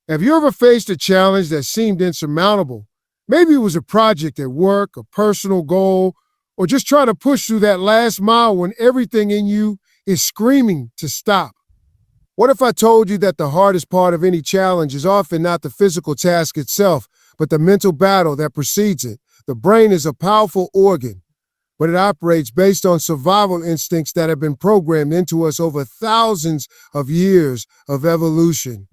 Have you ever faced a challenge that seemed insurmountable? Maybe it was a project at work, a personal goal, or just trying to push through that last mile when everything in you is screaming to stop. What if I told you that the hardest part of any challenge is often not the physical task itself, but the mental battle that precedes it? The brain is a powerful organ, but it operates based on survival instincts that have been programmed into us over thousands of years of evolution.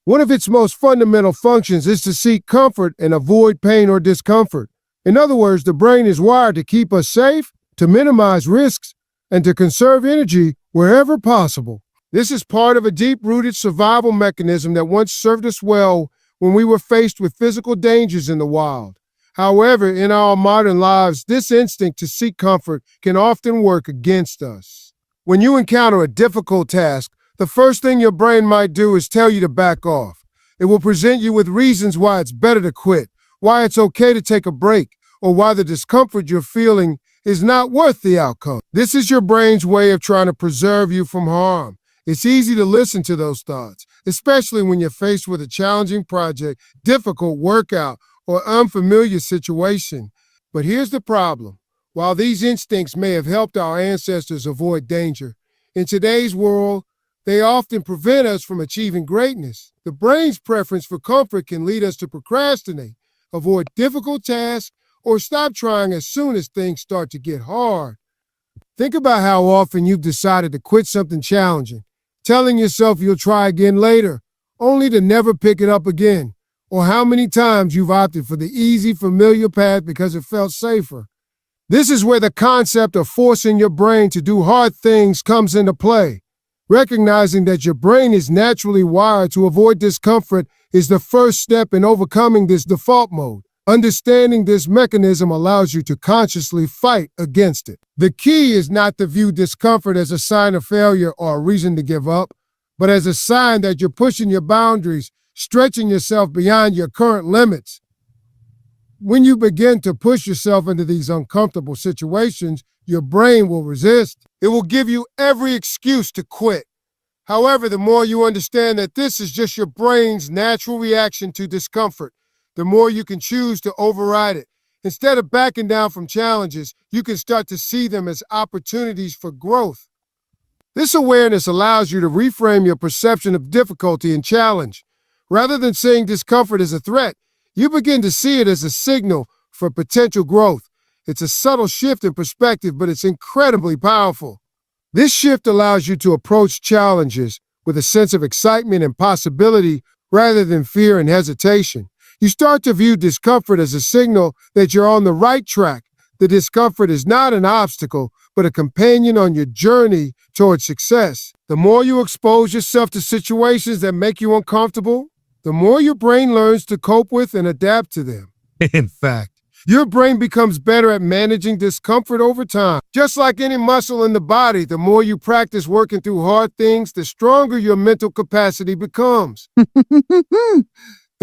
One of its most fundamental functions is to seek comfort and avoid pain or discomfort. In other words, the brain is wired to keep us safe, to minimize risks, and to conserve energy wherever possible. This is part of a deep-rooted survival mechanism that once served us well when we were faced with physical dangers in the wild. However, in our modern lives, this instinct to seek comfort can often work against us. When you encounter a difficult task, the first thing your brain might do is tell you to back off. It will present you with reasons why it's better to quit, why it's okay to take a break, or why the discomfort you're feeling is not worth the outcome. This is your brain's way of trying to preserve you from harm. It's easy to listen to those thoughts, especially when you're faced with a challenging project, difficult workout, or unfamiliar situation. But here's the problem. While these instincts may have helped our ancestors avoid danger, in today's world, they often prevent us from achieving greatness. The brain's preference for comfort can lead us to procrastinate, avoid difficult tasks, or stop trying as soon as things start to get hard. Think about how often you've decided to quit something challenging, telling yourself you'll try again later, only to never pick it up again. Or how many times you've opted for the easy, familiar path because it felt safer. This is where the concept of forcing your brain to do hard things comes into play. Recognizing that your brain is naturally wired to avoid discomfort is the first step in overcoming this default mode. Understanding this mechanism allows you to consciously fight against it. The key is not to view discomfort as a sign of failure or a reason to give up, but as a sign that you're pushing your boundaries, stretching yourself beyond your current limits. When you begin to push yourself into these uncomfortable situations, your brain will resist. It will give you every excuse to quit. However, the more you understand that this is just your brain's natural reaction to discomfort, the more you can choose to override it. Instead of backing down from challenges, you can start to see them as opportunities for growth. This awareness allows you to reframe your perception of difficulty and challenge. Rather than seeing discomfort as a threat, you begin to see it as a signal for potential growth. It's a subtle shift in perspective, but it's incredibly powerful. This shift allows you to approach challenges with a sense of excitement and possibility rather than fear and hesitation. You start to view discomfort as a signal that you're on the right track. The discomfort is not an obstacle, but a companion on your journey towards success. The more you expose yourself to situations that make you uncomfortable, the more your brain learns to cope with and adapt to them. In fact, your brain becomes better at managing discomfort over time. Just like any muscle in the body, the more you practice working through hard things, the stronger your mental capacity becomes. The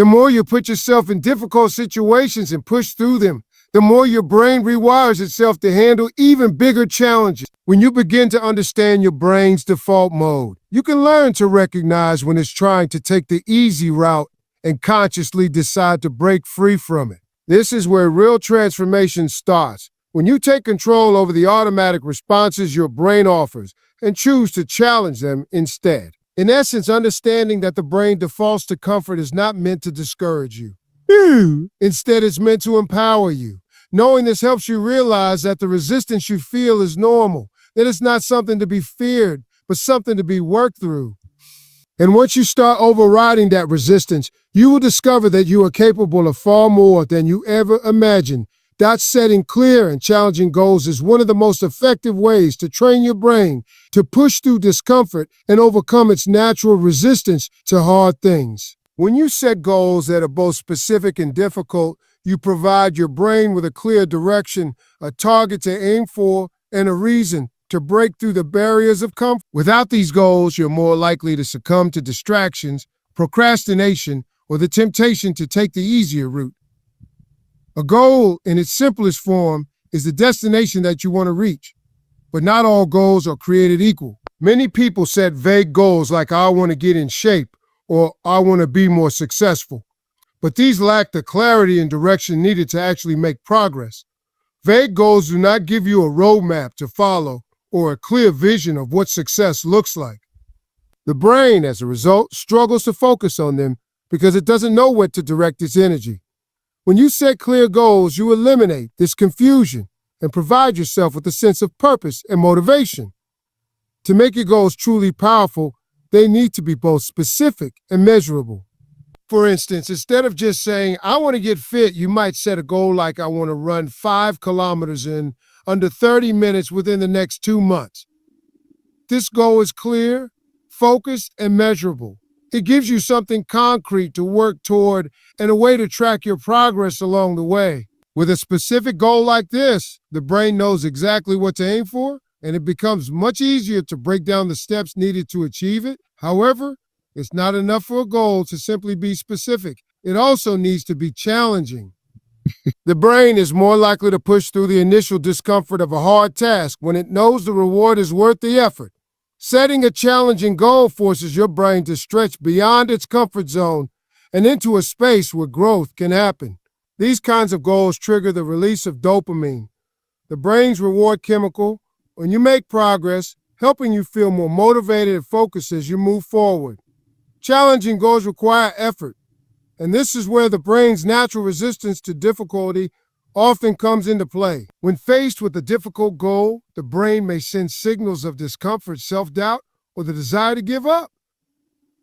more you put yourself in difficult situations and push through them, the more your brain rewires itself to handle even bigger challenges. When you begin to understand your brain's default mode, you can learn to recognize when it's trying to take the easy route and consciously decide to break free from it. This is where real transformation starts. When you take control over the automatic responses your brain offers and choose to challenge them instead. In essence, understanding that the brain defaults to comfort is not meant to discourage you. Instead, it's meant to empower you. Knowing this helps you realize that the resistance you feel is normal, that it's not something to be feared, but something to be worked through. And once you start overriding that resistance, you will discover that you are capable of far more than you ever imagined. That setting clear and challenging goals is one of the most effective ways to train your brain to push through discomfort and overcome its natural resistance to hard things. When you set goals that are both specific and difficult, you provide your brain with a clear direction, a target to aim for, and a reason to break through the barriers of comfort. Without these goals, you're more likely to succumb to distractions, procrastination, or the temptation to take the easier route. A goal, in its simplest form, is the destination that you want to reach. But not all goals are created equal. Many people set vague goals like I want to get in shape, or I want to be more successful. But these lack the clarity and direction needed to actually make progress. Vague goals do not give you a roadmap to follow or a clear vision of what success looks like. The brain, as a result, struggles to focus on them because it doesn't know where to direct its energy. When you set clear goals, you eliminate this confusion and provide yourself with a sense of purpose and motivation. To make your goals truly powerful, they need to be both specific and measurable. For instance, instead of just saying, I want to get fit, you might set a goal like I want to run 5 kilometers in under 30 minutes within the next 2 months. This goal is clear, focused, and measurable. It gives you something concrete to work toward and a way to track your progress along the way. With a specific goal like this, the brain knows exactly what to aim for, and it becomes much easier to break down the steps needed to achieve it. However, it's not enough for a goal to simply be specific. It also needs to be challenging. The brain is more likely to push through the initial discomfort of a hard task when it knows the reward is worth the effort. Setting a challenging goal forces your brain to stretch beyond its comfort zone and into a space where growth can happen. These kinds of goals trigger the release of dopamine, the brain's reward chemical, when you make progress, helping you feel more motivated and focused as you move forward. Challenging goals require effort, and this is where the brain's natural resistance to difficulty often comes into play. When faced with a difficult goal, the brain may send signals of discomfort, self-doubt, or the desire to give up.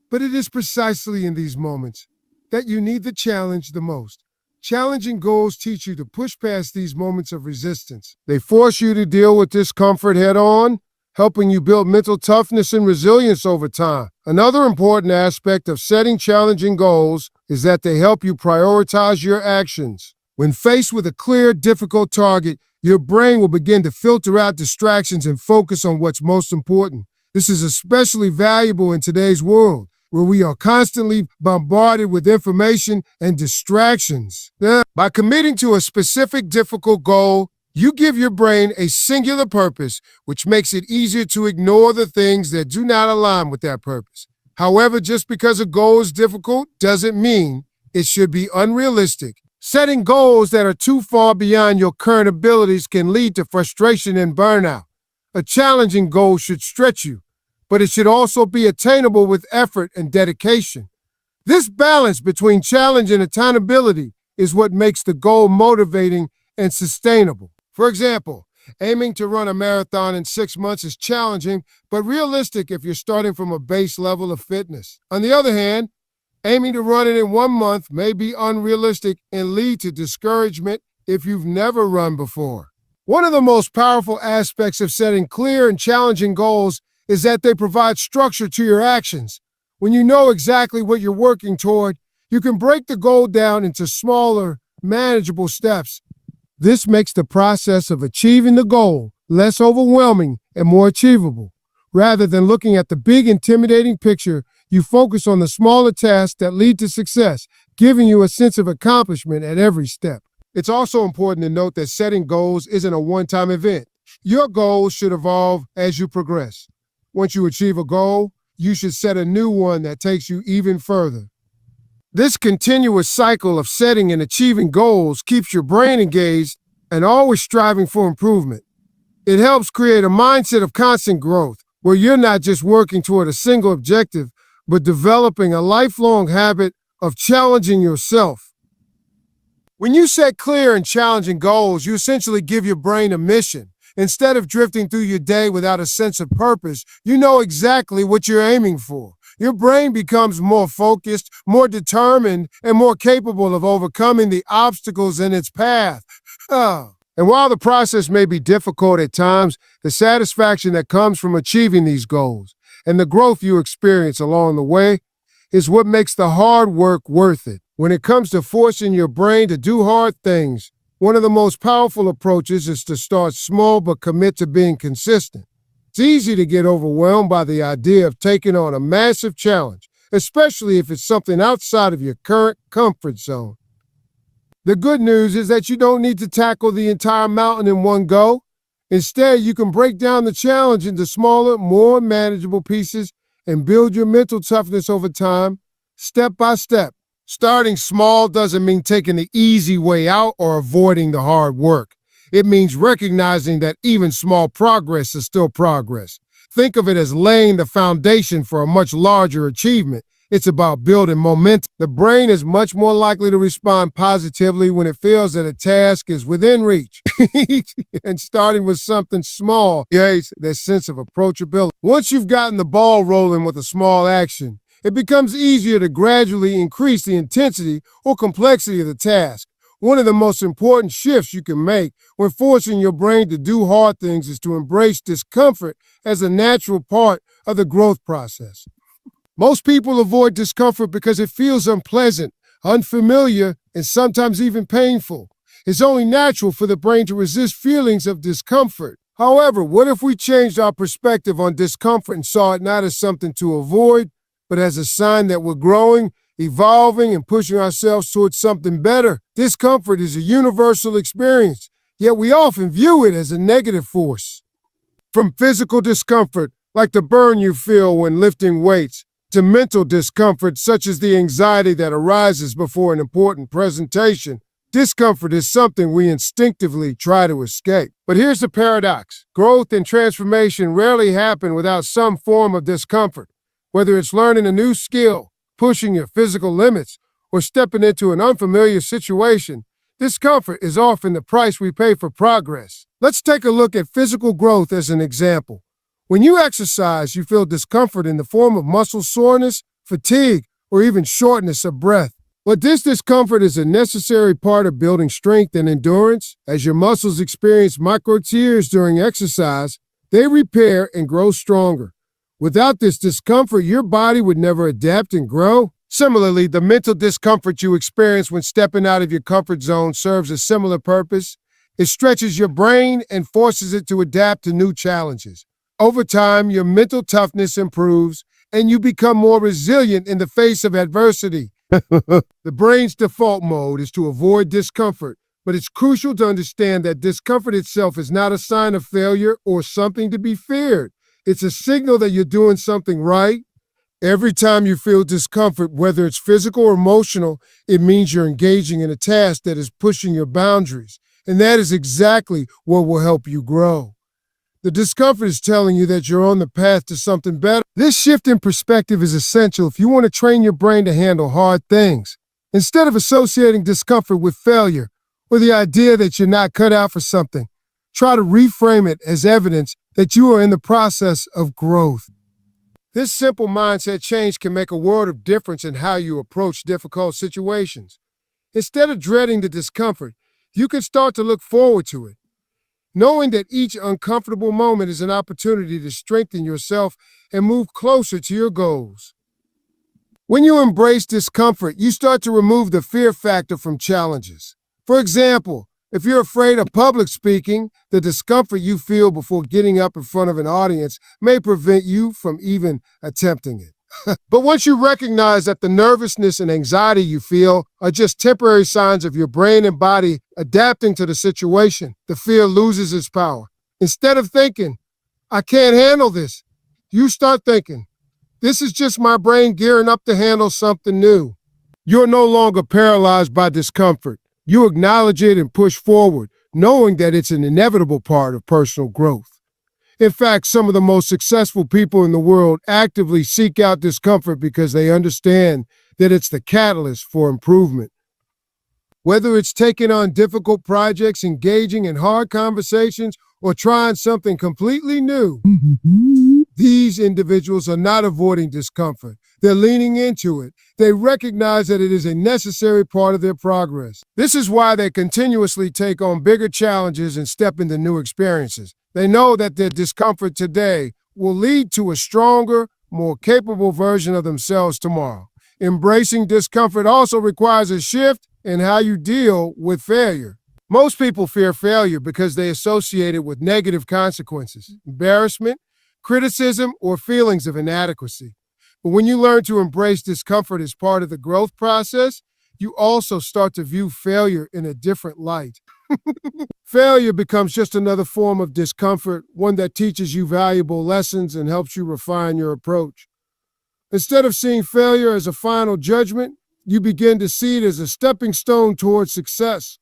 But it is precisely in these moments that you need the challenge the most. Challenging goals teach you to push past these moments of resistance. They force you to deal with discomfort head-on, helping you build mental toughness and resilience over time. Another important aspect of setting challenging goals is that they help you prioritize your actions. When faced with a clear, difficult target, your brain will begin to filter out distractions and focus on what's most important. This is especially valuable in today's world, where we are constantly bombarded with information and distractions. By committing to a specific, difficult goal, you give your brain a singular purpose, which makes it easier to ignore the things that do not align with that purpose. However, just because a goal is difficult doesn't mean it should be unrealistic. Setting goals that are too far beyond your current abilities can lead to frustration and burnout. A challenging goal should stretch you, but it should also be attainable with effort and dedication. This balance between challenge and attainability is what makes the goal motivating and sustainable. For example, aiming to run a marathon in 6 months is challenging, but realistic if you're starting from a base level of fitness. On the other hand, aiming to run it in 1 month may be unrealistic and lead to discouragement if you've never run before. One of the most powerful aspects of setting clear and challenging goals is that they provide structure to your actions. When you know exactly what you're working toward, you can break the goal down into smaller, manageable steps. This makes the process of achieving the goal less overwhelming and more achievable. Rather than looking at the big, intimidating picture, you focus on the smaller tasks that lead to success, giving you a sense of accomplishment at every step. It's also important to note that setting goals isn't a one-time event. Your goals should evolve as you progress. Once you achieve a goal, you should set a new one that takes you even further. This continuous cycle of setting and achieving goals keeps your brain engaged and always striving for improvement. It helps create a mindset of constant growth, where you're not just working toward a single objective, but developing a lifelong habit of challenging yourself. When you set clear and challenging goals, you essentially give your brain a mission. Instead of drifting through your day without a sense of purpose, you know exactly what you're aiming for. Your brain becomes more focused, more determined, and more capable of overcoming the obstacles in its path. And while the process may be difficult at times, the satisfaction that comes from achieving these goals and the growth you experience along the way is what makes the hard work worth it. When it comes to forcing your brain to do hard things, one of the most powerful approaches is to start small but commit to being consistent. It's easy to get overwhelmed by the idea of taking on a massive challenge, especially if it's something outside of your current comfort zone. The good news is that you don't need to tackle the entire mountain in one go. Instead, you can break down the challenge into smaller, more manageable pieces and build your mental toughness over time. step by step. Starting small doesn't mean taking the easy way out or avoiding the hard work. It means recognizing that even small progress is still progress. Think of it as laying the foundation for a much larger achievement. It's about building momentum. The brain is much more likely to respond positively when it feels that a task is within reach. And starting with something small creates that sense of approachability. Once you've gotten the ball rolling with a small action, it becomes easier to gradually increase the intensity or complexity of the task. One of the most important shifts you can make when forcing your brain to do hard things is to embrace discomfort as a natural part of the growth process. Most people avoid discomfort because it feels unpleasant, unfamiliar, and sometimes even painful. It's only natural for the brain to resist feelings of discomfort. However, what if we changed our perspective on discomfort and saw it not as something to avoid, but as a sign that we're growing, evolving, and pushing ourselves towards something better? Discomfort is a universal experience, yet we often view it as a negative force. From physical discomfort, like the burn you feel when lifting weights, to mental discomfort, such as the anxiety that arises before an important presentation, discomfort is something we instinctively try to escape. But here's the paradox. Growth and transformation rarely happen without some form of discomfort. Whether it's learning a new skill, pushing your physical limits, or stepping into an unfamiliar situation, discomfort is often the price we pay for progress. Let's take a look at physical growth as an example. When you exercise, you feel discomfort in the form of muscle soreness, fatigue, or even shortness of breath. But this discomfort is a necessary part of building strength and endurance. As your muscles experience micro tears during exercise, they repair and grow stronger. Without this discomfort, your body would never adapt and grow. Similarly, the mental discomfort you experience when stepping out of your comfort zone serves a similar purpose. It stretches your brain and forces it to adapt to new challenges. Over time, your mental toughness improves, and you become more resilient in the face of adversity. The brain's default mode is to avoid discomfort, but it's crucial to understand that discomfort itself is not a sign of failure or something to be feared. It's a signal that you're doing something right. Every time you feel discomfort, whether it's physical or emotional, it means you're engaging in a task that is pushing your boundaries, and that is exactly what will help you grow. The discomfort is telling you that you're on the path to something better. This shift in perspective is essential if you want to train your brain to handle hard things. Instead of associating discomfort with failure or the idea that you're not cut out for something, try to reframe it as evidence that you are in the process of growth. This simple mindset change can make a world of difference in how you approach difficult situations. Instead of dreading the discomfort, you can start to look forward to it, knowing that each uncomfortable moment is an opportunity to strengthen yourself and move closer to your goals. When you embrace discomfort, you start to remove the fear factor from challenges. For example, if you're afraid of public speaking, the discomfort you feel before getting up in front of an audience may prevent you from even attempting it. But once you recognize that the nervousness and anxiety you feel are just temporary signs of your brain and body adapting to the situation, the fear loses its power. Instead of thinking, I can't handle this, you start thinking, this is just my brain gearing up to handle something new. You're no longer paralyzed by discomfort. You acknowledge it and push forward, knowing that it's an inevitable part of personal growth. In fact, some of the most successful people in the world actively seek out discomfort because they understand that it's the catalyst for improvement. Whether it's taking on difficult projects, engaging in hard conversations, or trying something completely new, these individuals are not avoiding discomfort. They're leaning into it. They recognize that it is a necessary part of their progress. This is why they continuously take on bigger challenges and step into new experiences. They know that their discomfort today will lead to a stronger, more capable version of themselves tomorrow. Embracing discomfort also requires a shift in how you deal with failure. Most people fear failure because they associate it with negative consequences, embarrassment, criticism, or feelings of inadequacy. But when you learn to embrace discomfort as part of the growth process, you also start to view failure in a different light. Failure becomes just another form of discomfort, one that teaches you valuable lessons and helps you refine your approach. Instead of seeing failure as a final judgment, you begin to see it as a stepping stone towards success.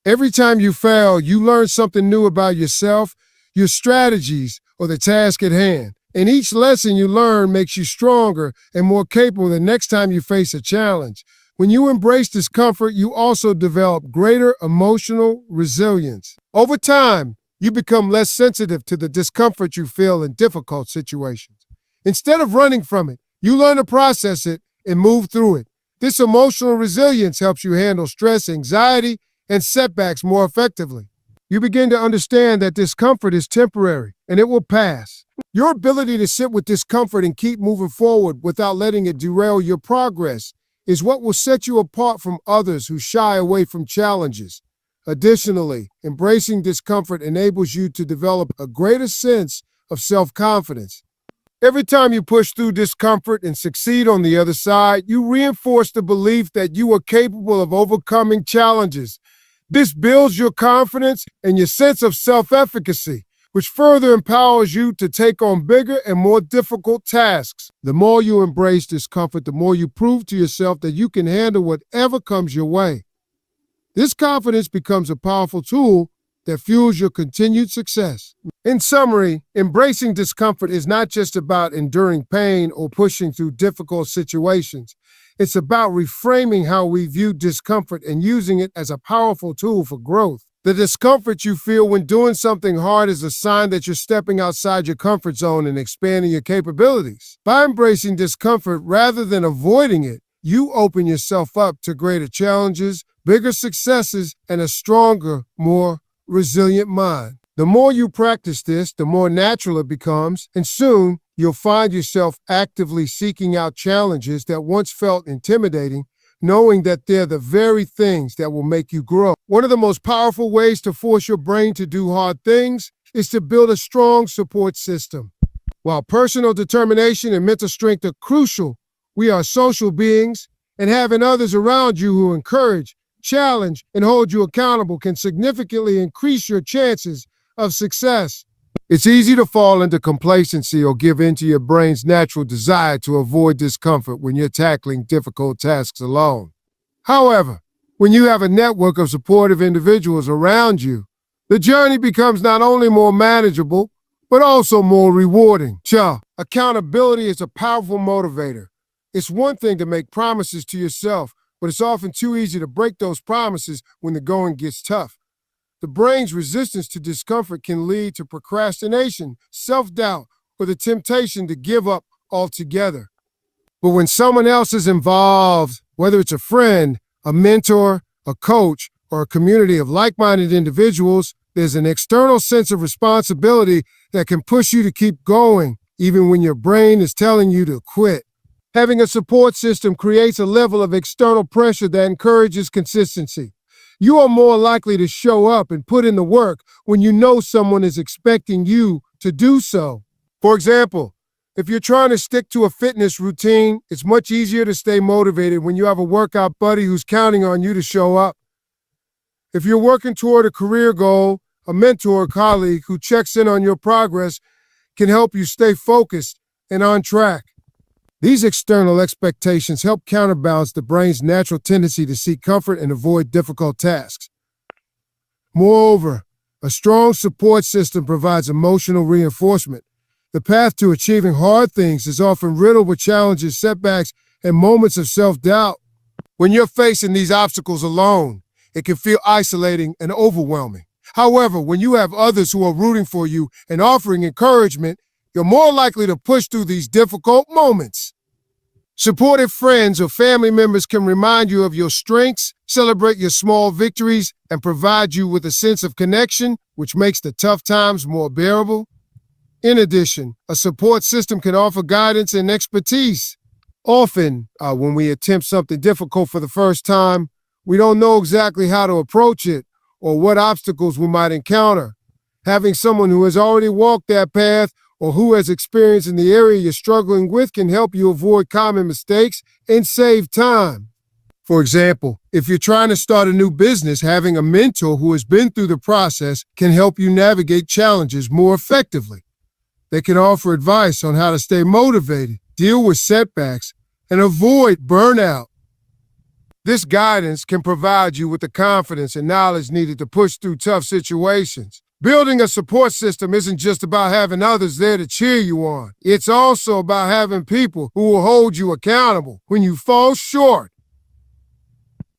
Every time you fail, you learn something new about yourself, your strategies, or the task at hand. And each lesson you learn makes you stronger and more capable the next time you face a challenge. When you embrace discomfort, you also develop greater emotional resilience. Over time, you become less sensitive to the discomfort you feel in difficult situations. Instead of running from it, you learn to process it and move through it. This emotional resilience helps you handle stress, anxiety, and setbacks more effectively. You begin to understand that discomfort is temporary and it will pass. Your ability to sit with discomfort and keep moving forward without letting it derail your progress is what will set you apart from others who shy away from challenges. Additionally, embracing discomfort enables you to develop a greater sense of self-confidence. Every time you push through discomfort and succeed on the other side, you reinforce the belief that you are capable of overcoming challenges. This builds your confidence and your sense of self-efficacy, which further empowers you to take on bigger and more difficult tasks. The more you embrace discomfort, the more you prove to yourself that you can handle whatever comes your way. This confidence becomes a powerful tool that fuels your continued success. In summary, embracing discomfort is not just about enduring pain or pushing through difficult situations. It's about reframing how we view discomfort and using it as a powerful tool for growth. The discomfort you feel when doing something hard is a sign that you're stepping outside your comfort zone and expanding your capabilities. By embracing discomfort rather than avoiding it, you open yourself up to greater challenges, bigger successes, and a stronger, more resilient mind. The more you practice this, the more natural it becomes, and soon you'll find yourself actively seeking out challenges that once felt intimidating, knowing that they're the very things that will make you grow. One of the most powerful ways to force your brain to do hard things is to build a strong support system. While personal determination and mental strength are crucial, we are social beings, and having others around you who encourage, challenge, and hold you accountable can significantly increase your chances of success. It's easy to fall into complacency or give in to your brain's natural desire to avoid discomfort when you're tackling difficult tasks alone. However, when you have a network of supportive individuals around you, the journey becomes not only more manageable, but also more rewarding. Accountability is a powerful motivator. It's one thing to make promises to yourself, but it's often too easy to break those promises when the going gets tough. The brain's resistance to discomfort can lead to procrastination, self-doubt, or the temptation to give up altogether. But when someone else is involved, whether it's a friend, a mentor, a coach, or a community of like-minded individuals, there's an external sense of responsibility that can push you to keep going, even when your brain is telling you to quit. Having a support system creates a level of external pressure that encourages consistency. You are more likely to show up and put in the work when you know someone is expecting you to do so. For example, if you're trying to stick to a fitness routine, it's much easier to stay motivated when you have a workout buddy who's counting on you to show up. If you're working toward a career goal, a mentor or colleague who checks in on your progress can help you stay focused and on track. These external expectations help counterbalance the brain's natural tendency to seek comfort and avoid difficult tasks. Moreover, a strong support system provides emotional reinforcement. The path to achieving hard things is often riddled with challenges, setbacks, and moments of self-doubt. When you're facing these obstacles alone, it can feel isolating and overwhelming. However, when you have others who are rooting for you and offering encouragement, you're more likely to push through these difficult moments. Supportive friends or family members can remind you of your strengths, celebrate your small victories, and provide you with a sense of connection, which makes the tough times more bearable. In addition, a support system can offer guidance and expertise. Often, when we attempt something difficult for the first time, we don't know exactly how to approach it or what obstacles we might encounter. Having someone who has already walked that path or who has experience in the area you're struggling with can help you avoid common mistakes and save time. For example, if you're trying to start a new business, having a mentor who has been through the process can help you navigate challenges more effectively. They can offer advice on how to stay motivated, deal with setbacks, and avoid burnout. This guidance can provide you with the confidence and knowledge needed to push through tough situations. Building a support system isn't just about having others there to cheer you on. It's also about having people who will hold you accountable when you fall short.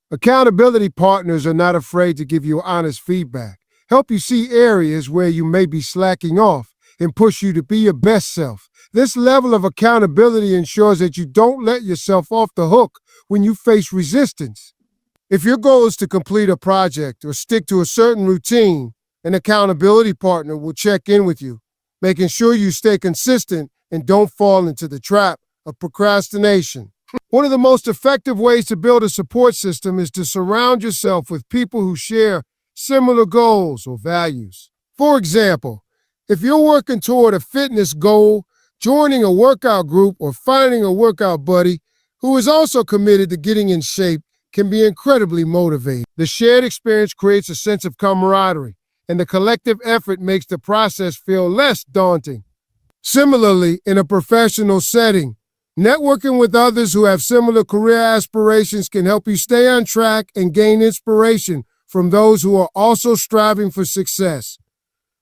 Accountability partners are not afraid to give you honest feedback, help you see areas where you may be slacking off, and push you to be your best self. This level of accountability ensures that you don't let yourself off the hook when you face resistance. If your goal is to complete a project or stick to a certain routine, an accountability partner will check in with you, making sure you stay consistent and don't fall into the trap of procrastination. One of the most effective ways to build a support system is to surround yourself with people who share similar goals or values. For example, if you're working toward a fitness goal, joining a workout group or finding a workout buddy who is also committed to getting in shape can be incredibly motivating. The shared experience creates a sense of camaraderie, and the collective effort makes the process feel less daunting. Similarly, in a professional setting, networking with others who have similar career aspirations can help you stay on track and gain inspiration from those who are also striving for success.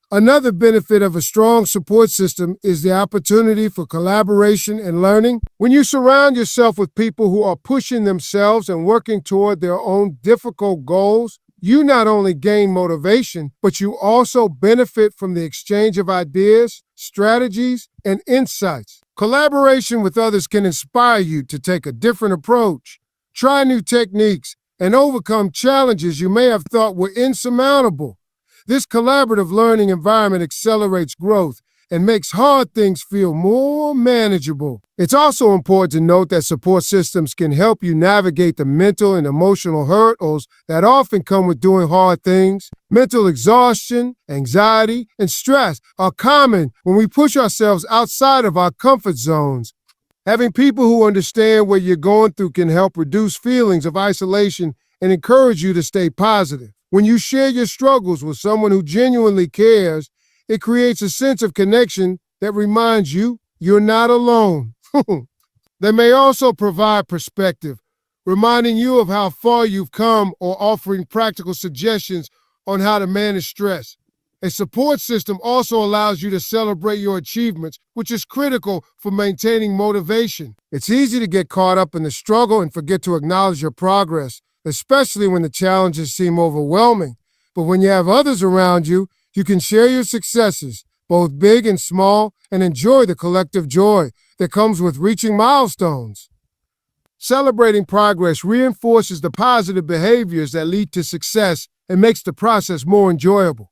Another benefit of a strong support system is the opportunity for collaboration and learning. When you surround yourself with people who are pushing themselves and working toward their own difficult goals, you not only gain motivation, but you also benefit from the exchange of ideas, strategies, and insights. Collaboration with others can inspire you to take a different approach, try new techniques, and overcome challenges you may have thought were insurmountable. This collaborative learning environment accelerates growth and makes hard things feel more manageable. It's also important to note that support systems can help you navigate the mental and emotional hurdles that often come with doing hard things. Mental exhaustion, anxiety, and stress are common when we push ourselves outside of our comfort zones. Having people who understand what you're going through can help reduce feelings of isolation and encourage you to stay positive. When you share your struggles with someone who genuinely cares, it creates a sense of connection that reminds you you're not alone. They may also provide perspective, reminding you of how far you've come or offering practical suggestions on how to manage stress. A support system also allows you to celebrate your achievements, which is critical for maintaining motivation. It's easy to get caught up in the struggle and forget to acknowledge your progress, especially when the challenges seem overwhelming. But when you have others around you, you can share your successes, both big and small, and enjoy the collective joy that comes with reaching milestones. Celebrating progress reinforces the positive behaviors that lead to success and makes the process more enjoyable.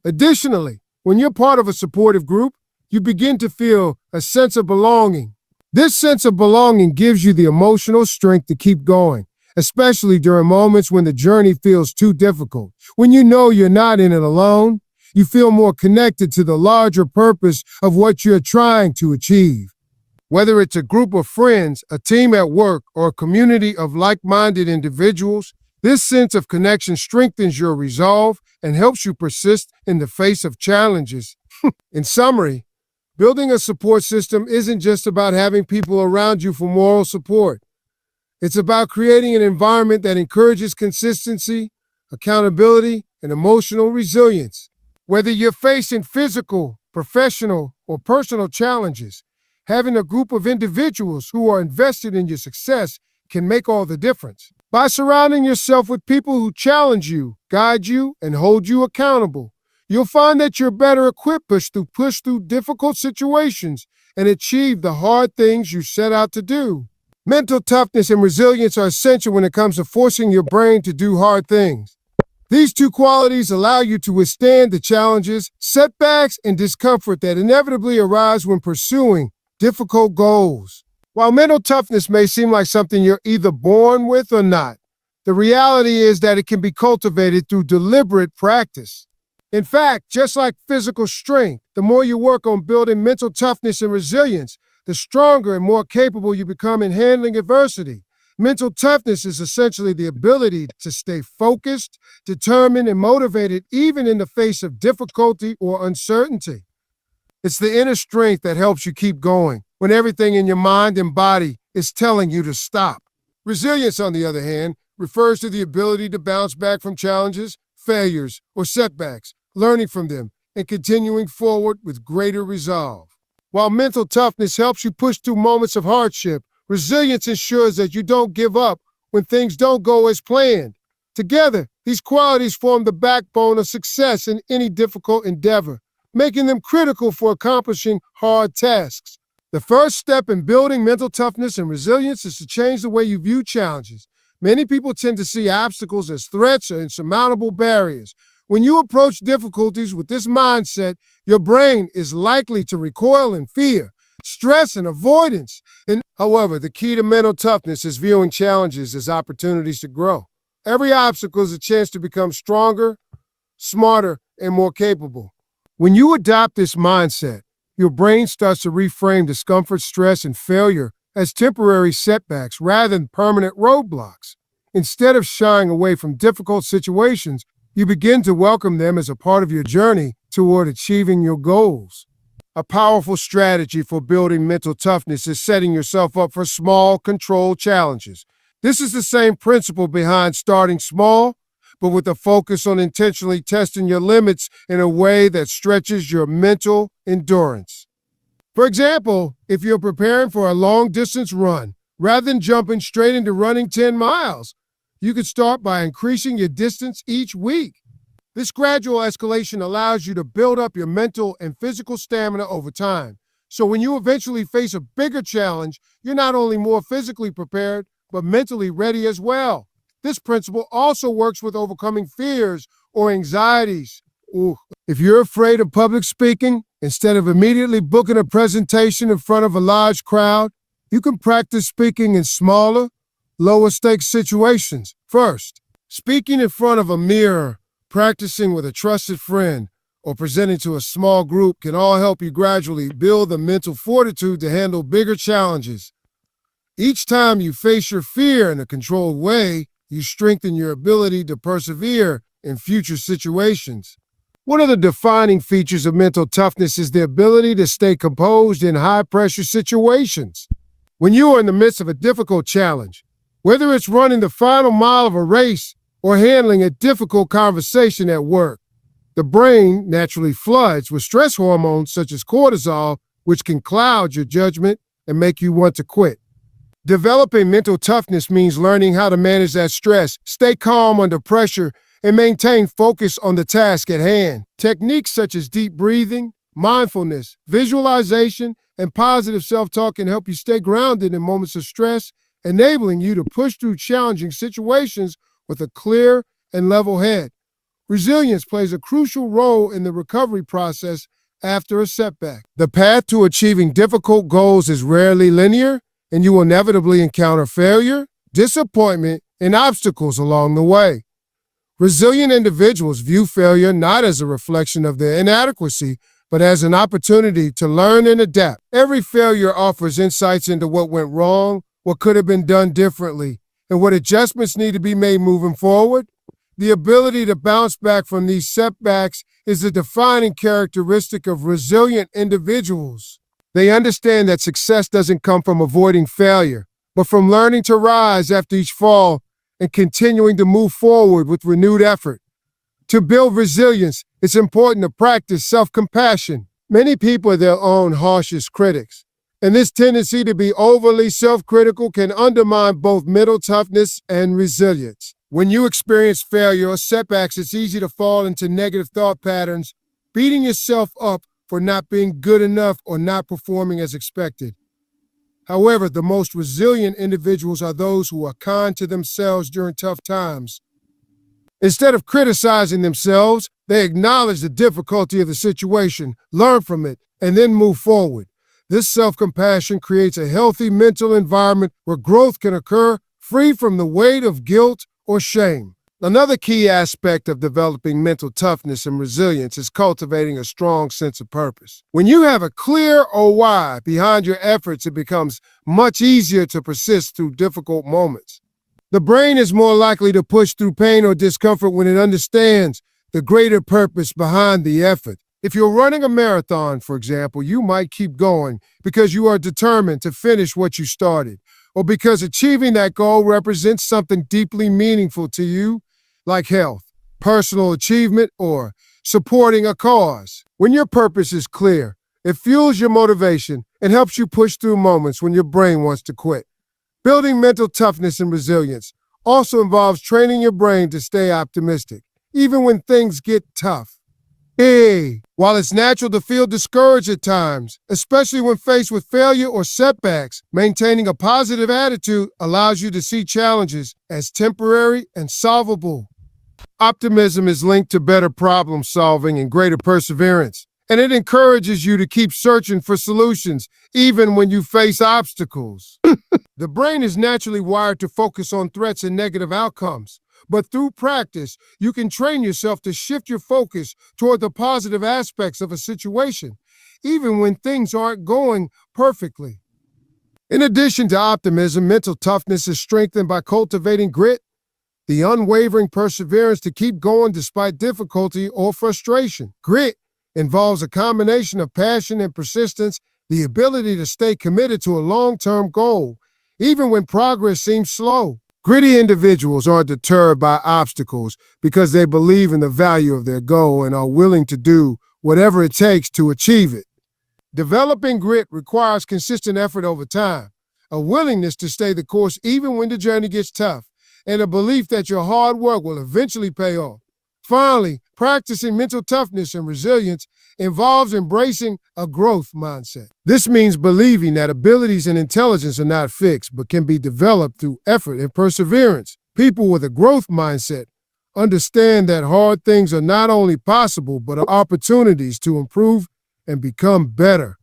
Additionally, when you're part of a supportive group, you begin to feel a sense of belonging. This sense of belonging gives you the emotional strength to keep going, especially during moments when the journey feels too difficult. When you know you're not in it alone, you feel more connected to the larger purpose of what you're trying to achieve. Whether it's a group of friends, a team at work, or a community of like-minded individuals, this sense of connection strengthens your resolve and helps you persist in the face of challenges. In summary, building a support system isn't just about having people around you for moral support. It's about creating an environment that encourages consistency, accountability, and emotional resilience. Whether you're facing physical, professional, or personal challenges, having a group of individuals who are invested in your success can make all the difference. By surrounding yourself with people who challenge you, guide you, and hold you accountable, you'll find that you're better equipped to push through difficult situations and achieve the hard things you set out to do. Mental toughness and resilience are essential when it comes to forcing your brain to do hard things. These two qualities allow you to withstand the challenges, setbacks, and discomfort that inevitably arise when pursuing difficult goals. While mental toughness may seem like something you're either born with or not, the reality is that it can be cultivated through deliberate practice. In fact, just like physical strength, the more you work on building mental toughness and resilience, the stronger and more capable you become in handling adversity. Mental toughness is essentially the ability to stay focused, determined, and motivated even in the face of difficulty or uncertainty. It's the inner strength that helps you keep going when everything in your mind and body is telling you to stop. Resilience, on the other hand, refers to the ability to bounce back from challenges, failures, or setbacks, learning from them, and continuing forward with greater resolve. While mental toughness helps you push through moments of hardship, resilience ensures that you don't give up when things don't go as planned. Together, these qualities form the backbone of success in any difficult endeavor, making them critical for accomplishing hard tasks. The first step in building mental toughness and resilience is to change the way you view challenges. Many people tend to see obstacles as threats or insurmountable barriers. When you approach difficulties with this mindset, your brain is likely to recoil in fear, stress, and avoidance. However, the key to mental toughness is viewing challenges as opportunities to grow. Every obstacle is a chance to become stronger, smarter, and more capable. When you adopt this mindset, your brain starts to reframe discomfort, stress, and failure as temporary setbacks rather than permanent roadblocks. Instead of shying away from difficult situations, you begin to welcome them as a part of your journey toward achieving your goals. A powerful strategy for building mental toughness is setting yourself up for small, controlled challenges. This is the same principle behind starting small, but with a focus on intentionally testing your limits in a way that stretches your mental endurance. For example, if you're preparing for a long-distance run, rather than jumping straight into running 10 miles, you could start by increasing your distance each week. This gradual escalation allows you to build up your mental and physical stamina over time. So when you eventually face a bigger challenge, you're not only more physically prepared, but mentally ready as well. This principle also works with overcoming fears or anxieties. If you're afraid of public speaking, instead of immediately booking a presentation in front of a large crowd, you can practice speaking in smaller, lower-stakes situations. First, speaking in front of a mirror, practicing with a trusted friend, or presenting to a small group can all help you gradually build the mental fortitude to handle bigger challenges. Each time you face your fear in a controlled way, you strengthen your ability to persevere in future situations. One of the defining features of mental toughness is the ability to stay composed in high-pressure situations. When you are in the midst of a difficult challenge, whether it's running the final mile of a race or handling a difficult conversation at work, the brain naturally floods with stress hormones such as cortisol, which can cloud your judgment and make you want to quit. Developing mental toughness means learning how to manage that stress, stay calm under pressure, and maintain focus on the task at hand. Techniques such as deep breathing, mindfulness, visualization, and positive self-talk can help you stay grounded in moments of stress, enabling you to push through challenging situations with a clear and level head. Resilience plays a crucial role in the recovery process after a setback. The path to achieving difficult goals is rarely linear, and you will inevitably encounter failure, disappointment, and obstacles along the way. Resilient individuals view failure not as a reflection of their inadequacy, but as an opportunity to learn and adapt. Every failure offers insights into what went wrong, what could have been done differently, and what adjustments need to be made moving forward. The ability to bounce back from these setbacks is a defining characteristic of resilient individuals. They understand that success doesn't come from avoiding failure, but from learning to rise after each fall and continuing to move forward with renewed effort. To build resilience, it's important to practice self-compassion. Many people are their own harshest critics, and this tendency to be overly self-critical can undermine both mental toughness and resilience. When you experience failure or setbacks, it's easy to fall into negative thought patterns, beating yourself up for not being good enough or not performing as expected. However, the most resilient individuals are those who are kind to themselves during tough times. Instead of criticizing themselves, they acknowledge the difficulty of the situation, learn from it, and then move forward. This self-compassion creates a healthy mental environment where growth can occur free from the weight of guilt or shame. Another key aspect of developing mental toughness and resilience is cultivating a strong sense of purpose. When you have a clear why behind your efforts, it becomes much easier to persist through difficult moments. The brain is more likely to push through pain or discomfort when it understands the greater purpose behind the effort. If you're running a marathon, for example, you might keep going because you are determined to finish what you started, or because achieving that goal represents something deeply meaningful to you, like health, personal achievement, or supporting a cause. When your purpose is clear, it fuels your motivation and helps you push through moments when your brain wants to quit. Building mental toughness and resilience also involves training your brain to stay optimistic, even when things get tough. While it's natural to feel discouraged at times, especially when faced with failure or setbacks, maintaining a positive attitude allows you to see challenges as temporary and solvable. Optimism is linked to better problem solving and greater perseverance, and it encourages you to keep searching for solutions even when you face obstacles. The brain is naturally wired to focus on threats and negative outcomes. But through practice, you can train yourself to shift your focus toward the positive aspects of a situation, even when things aren't going perfectly. In addition to optimism, mental toughness is strengthened by cultivating grit, the unwavering perseverance to keep going despite difficulty or frustration. Grit involves a combination of passion and persistence, the ability to stay committed to a long-term goal, even when progress seems slow. Gritty individuals aren't deterred by obstacles because they believe in the value of their goal and are willing to do whatever it takes to achieve it. Developing grit requires consistent effort over time, a willingness to stay the course even when the journey gets tough, and a belief that your hard work will eventually pay off. Finally, practicing mental toughness and resilience involves embracing a growth mindset. This means believing that abilities and intelligence are not fixed, but can be developed through effort and perseverance. People with a growth mindset understand that hard things are not only possible, but are opportunities to improve and become better.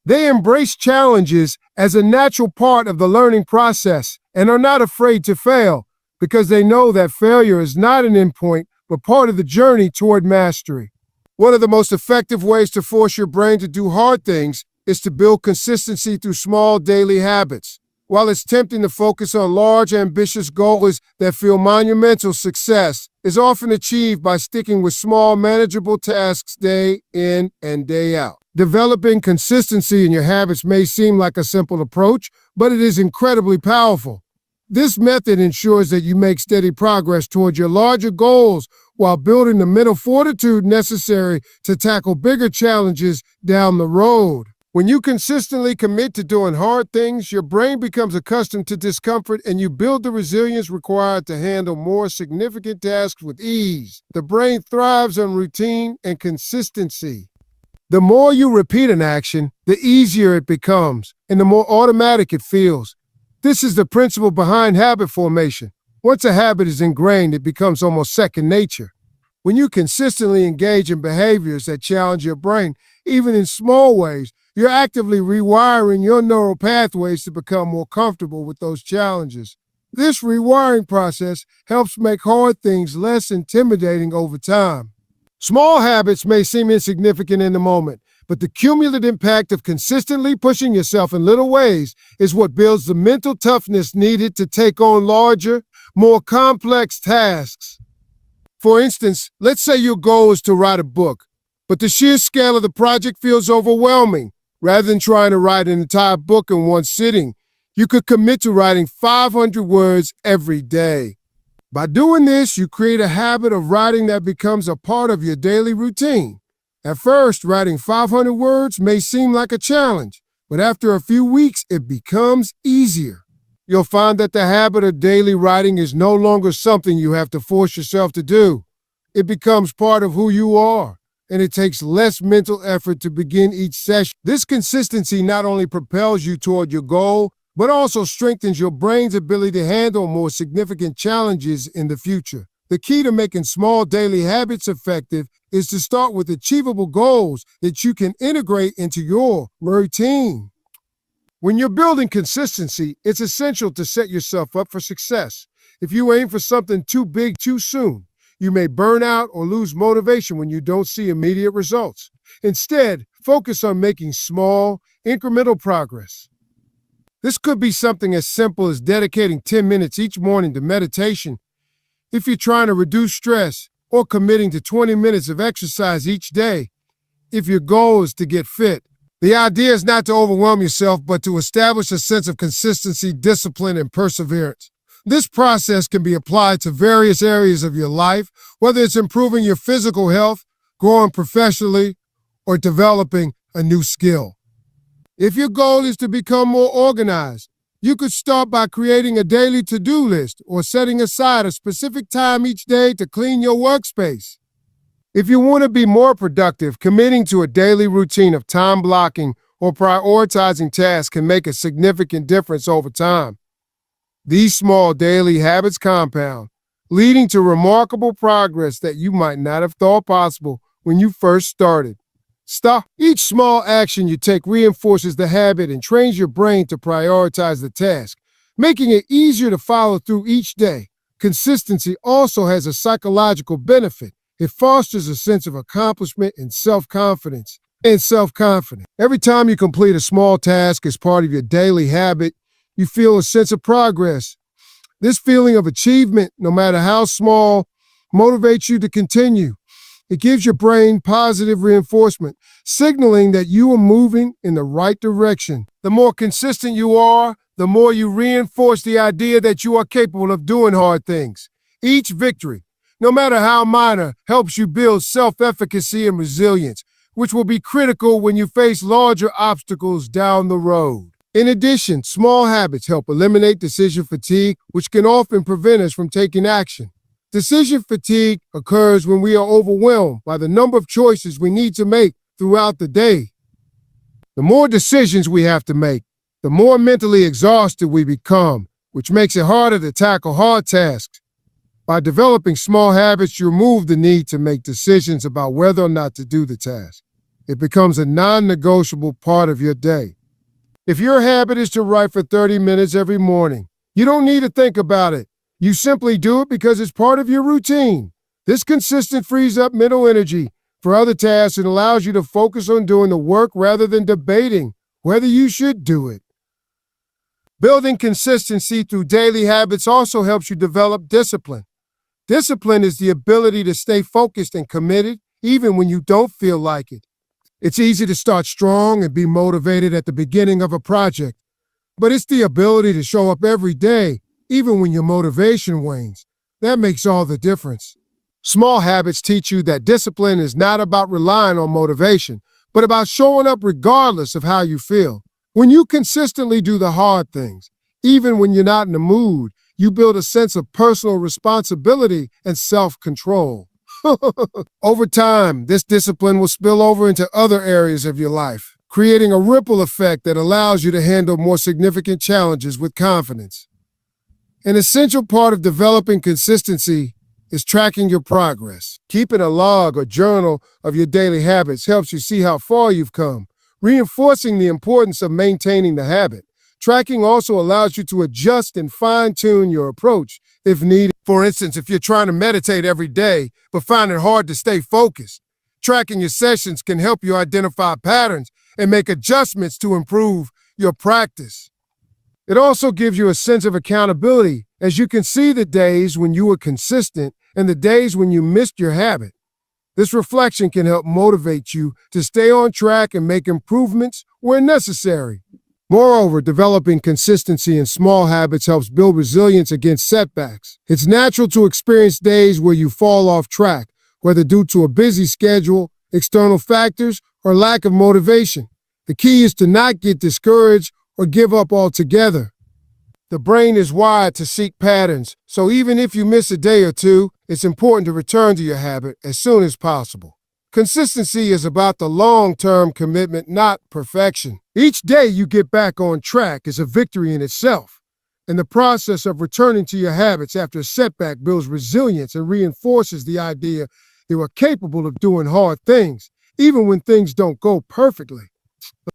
They embrace challenges as a natural part of the learning process and are not afraid to fail because they know that failure is not an endpoint, but part of the journey toward mastery. One of the most effective ways to force your brain to do hard things is to build consistency through small daily habits. While it's tempting to focus on large, ambitious goals that feel monumental, success is often achieved by sticking with small, manageable tasks day in and day out. Developing consistency in your habits may seem like a simple approach, but it is incredibly powerful. This method ensures that you make steady progress toward your larger goals while building the mental fortitude necessary to tackle bigger challenges down the road. When you consistently commit to doing hard things, your brain becomes accustomed to discomfort and you build the resilience required to handle more significant tasks with ease. The brain thrives on routine and consistency. The more you repeat an action, the easier it becomes and the more automatic it feels. This is the principle behind habit formation. Once a habit is ingrained, it becomes almost second nature. When you consistently engage in behaviors that challenge your brain, even in small ways, you're actively rewiring your neural pathways to become more comfortable with those challenges. This rewiring process helps make hard things less intimidating over time. Small habits may seem insignificant in the moment, but the cumulative impact of consistently pushing yourself in little ways is what builds the mental toughness needed to take on larger, more complex tasks. For instance, let's say your goal is to write a book, but the sheer scale of the project feels overwhelming. Rather than trying to write an entire book in one sitting, you could commit to writing 500 words every day. By doing this, you create a habit of writing that becomes a part of your daily routine. At first, writing 500 words may seem like a challenge, but after a few weeks, it becomes easier. You'll find that the habit of daily writing is no longer something you have to force yourself to do. It becomes part of who you are, and it takes less mental effort to begin each session. This consistency not only propels you toward your goal, but also strengthens your brain's ability to handle more significant challenges in the future. The key to making small daily habits effective is to start with achievable goals that you can integrate into your routine. When you're building consistency, it's essential to set yourself up for success. If you aim for something too big too soon, you may burn out or lose motivation when you don't see immediate results. Instead, focus on making small, incremental progress. This could be something as simple as dedicating 10 minutes each morning to meditation if you're trying to reduce stress, or committing to 20 minutes of exercise each day if your goal is to get fit. The idea is not to overwhelm yourself, but to establish a sense of consistency, discipline, and perseverance. This process can be applied to various areas of your life, whether it's improving your physical health, growing professionally, or developing a new skill. If your goal is to become more organized, you could start by creating a daily to-do list or setting aside a specific time each day to clean your workspace. If you want to be more productive, committing to a daily routine of time blocking or prioritizing tasks can make a significant difference over time. These small daily habits compound, leading to remarkable progress that you might not have thought possible when you first started. Each small action you take reinforces the habit and trains your brain to prioritize the task, making it easier to follow through each day. Consistency also has a psychological benefit. It fosters a sense of accomplishment and self-confidence. Every time you complete a small task as part of your daily habit, you feel a sense of progress. This feeling of achievement, no matter how small, motivates you to continue. It gives your brain positive reinforcement, signaling that you are moving in the right direction. The more consistent you are, the more you reinforce the idea that you are capable of doing hard things. Each victory, no matter how minor, helps you build self-efficacy and resilience, which will be critical when you face larger obstacles down the road. In addition, small habits help eliminate decision fatigue, which can often prevent us from taking action. Decision fatigue occurs when we are overwhelmed by the number of choices we need to make throughout the day. The more decisions we have to make, the more mentally exhausted we become, which makes it harder to tackle hard tasks. By developing small habits, you remove the need to make decisions about whether or not to do the task. It becomes a non-negotiable part of your day. If your habit is to write for 30 minutes every morning, you don't need to think about it. You simply do it because it's part of your routine. This consistent frees up mental energy for other tasks and allows you to focus on doing the work rather than debating whether you should do it. Building consistency through daily habits also helps you develop discipline. Discipline is the ability to stay focused and committed even when you don't feel like it. It's easy to start strong and be motivated at the beginning of a project, but it's the ability to show up every day even when your motivation wanes. That makes all the difference. Small habits teach you that discipline is not about relying on motivation, but about showing up regardless of how you feel. When you consistently do the hard things, even when you're not in the mood, you build a sense of personal responsibility and self-control. Over time, this discipline will spill over into other areas of your life, creating a ripple effect that allows you to handle more significant challenges with confidence. An essential part of developing consistency is tracking your progress. Keeping a log or journal of your daily habits helps you see how far you've come, reinforcing the importance of maintaining the habit. Tracking also allows you to adjust and fine-tune your approach if needed. For instance, if you're trying to meditate every day but find it hard to stay focused, tracking your sessions can help you identify patterns and make adjustments to improve your practice. It also gives you a sense of accountability, as you can see the days when you were consistent and the days when you missed your habit. This reflection can help motivate you to stay on track and make improvements where necessary. Moreover, developing consistency in small habits helps build resilience against setbacks. It's natural to experience days where you fall off track, whether due to a busy schedule, external factors, or lack of motivation. The key is to not get discouraged or give up altogether. The brain is wired to seek patterns, so even if you miss a day or two, it's important to return to your habit as soon as possible. Consistency is about the long-term commitment, not perfection. Each day you get back on track is a victory in itself, and the process of returning to your habits after a setback builds resilience and reinforces the idea you are capable of doing hard things, even when things don't go perfectly.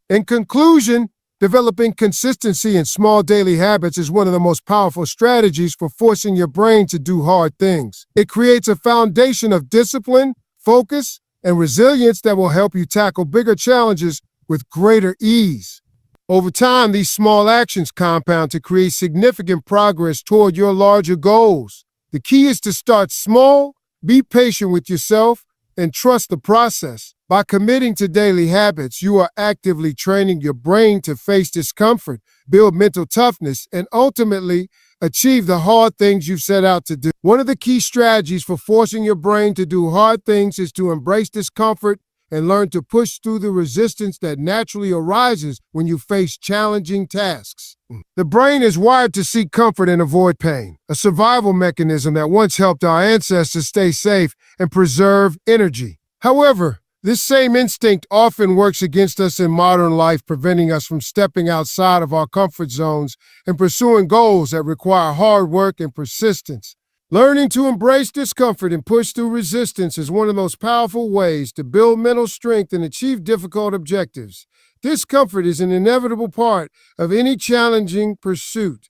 In conclusion, developing consistency in small daily habits is one of the most powerful strategies for forcing your brain to do hard things. It creates a foundation of discipline, focus, and resilience that will help you tackle bigger challenges with greater ease. Over time, these small actions compound to create significant progress toward your larger goals. The key is to start small, be patient with yourself, and trust the process. By committing to daily habits, you are actively training your brain to face discomfort, build mental toughness, and ultimately achieve the hard things you've set out to do. One of the key strategies for forcing your brain to do hard things is to embrace discomfort and learn to push through the resistance that naturally arises when you face challenging tasks. The brain is wired to seek comfort and avoid pain, a survival mechanism that once helped our ancestors stay safe and preserve energy. However, this same instinct often works against us in modern life, preventing us from stepping outside of our comfort zones and pursuing goals that require hard work and persistence. Learning to embrace discomfort and push through resistance is one of the most powerful ways to build mental strength and achieve difficult objectives. Discomfort is an inevitable part of any challenging pursuit.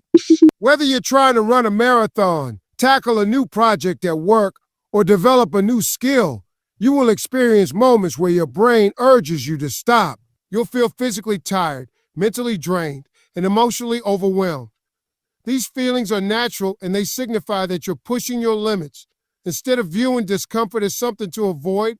Whether you're trying to run a marathon, tackle a new project at work, or develop a new skill, you will experience moments where your brain urges you to stop. You'll feel physically tired, mentally drained, and emotionally overwhelmed. These feelings are natural and they signify that you're pushing your limits. Instead of viewing discomfort as something to avoid,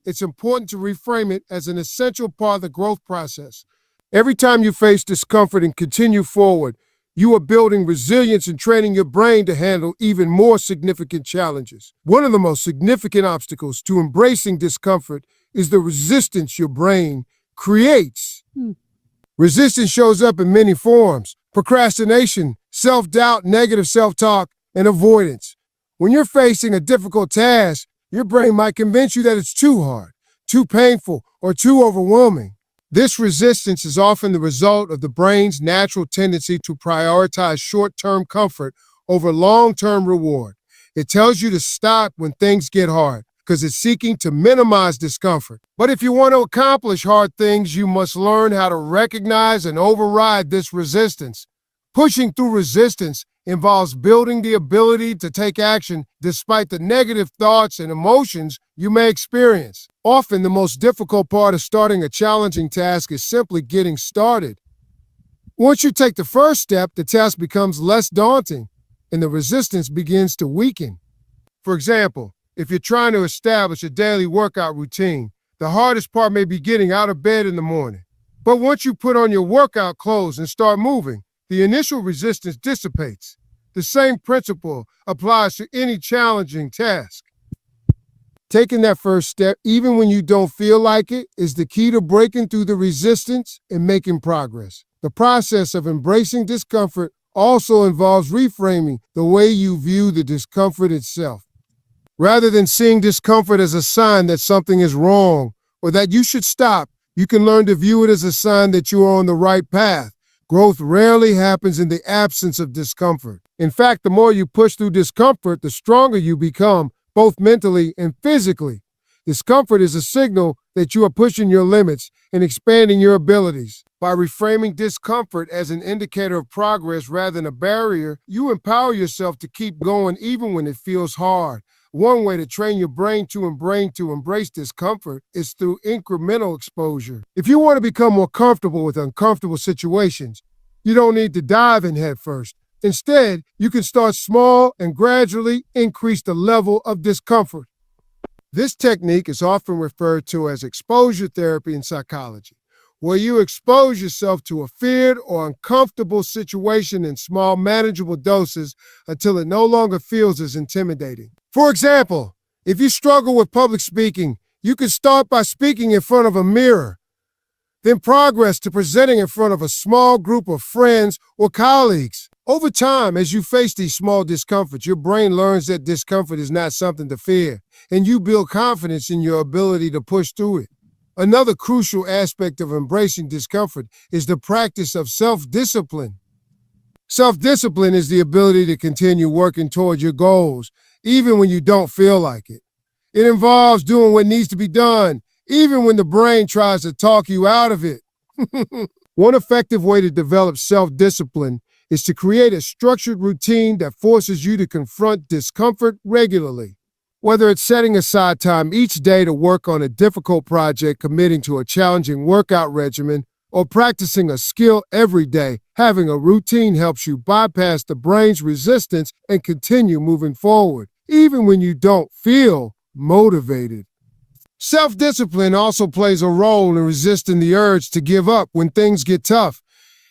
it's important to reframe it as an essential part of the growth process. Every time you face discomfort and continue forward, you are building resilience and training your brain to handle even more significant challenges. One of the most significant obstacles to embracing discomfort is the resistance your brain creates. Resistance shows up in many forms: procrastination, self-doubt, negative self-talk, and avoidance. When you're facing a difficult task, your brain might convince you that it's too hard, too painful, or too overwhelming. This resistance is often the result of the brain's natural tendency to prioritize short-term comfort over long-term reward. It tells you to stop when things get hard because it's seeking to minimize discomfort. But if you want to accomplish hard things, you must learn how to recognize and override this resistance. Pushing through resistance involves building the ability to take action despite the negative thoughts and emotions you may experience. Often, the most difficult part of starting a challenging task is simply getting started. Once you take the first step, the task becomes less daunting and the resistance begins to weaken. For example, if you're trying to establish a daily workout routine, the hardest part may be getting out of bed in the morning. But once you put on your workout clothes and start moving, the initial resistance dissipates. The same principle applies to any challenging task. Taking that first step, even when you don't feel like it, is the key to breaking through the resistance and making progress. The process of embracing discomfort also involves reframing the way you view the discomfort itself. Rather than seeing discomfort as a sign that something is wrong or that you should stop, you can learn to view it as a sign that you are on the right path. Growth rarely happens in the absence of discomfort. In fact, the more you push through discomfort, the stronger you become, both mentally and physically. Discomfort is a signal that you are pushing your limits and expanding your abilities. By reframing discomfort as an indicator of progress rather than a barrier, you empower yourself to keep going even when it feels hard. One way to train your brain to embrace discomfort is through incremental exposure. If you want to become more comfortable with uncomfortable situations, you don't need to dive in head first. Instead, you can start small and gradually increase the level of discomfort. This technique is often referred to as exposure therapy in psychology, where you expose yourself to a feared or uncomfortable situation in small, manageable doses until it no longer feels as intimidating. For example, if you struggle with public speaking, you can start by speaking in front of a mirror, then progress to presenting in front of a small group of friends or colleagues. Over time, as you face these small discomforts, your brain learns that discomfort is not something to fear, and you build confidence in your ability to push through it. Another crucial aspect of embracing discomfort is the practice of self-discipline. Self-discipline is the ability to continue working towards your goals, even when you don't feel like it. It involves doing what needs to be done, even when the brain tries to talk you out of it. One effective way to develop self-discipline is to create a structured routine that forces you to confront discomfort regularly. Whether it's setting aside time each day to work on a difficult project, committing to a challenging workout regimen, or practicing a skill every day, having a routine helps you bypass the brain's resistance and continue moving forward, even when you don't feel motivated. Self-discipline also plays a role in resisting the urge to give up when things get tough.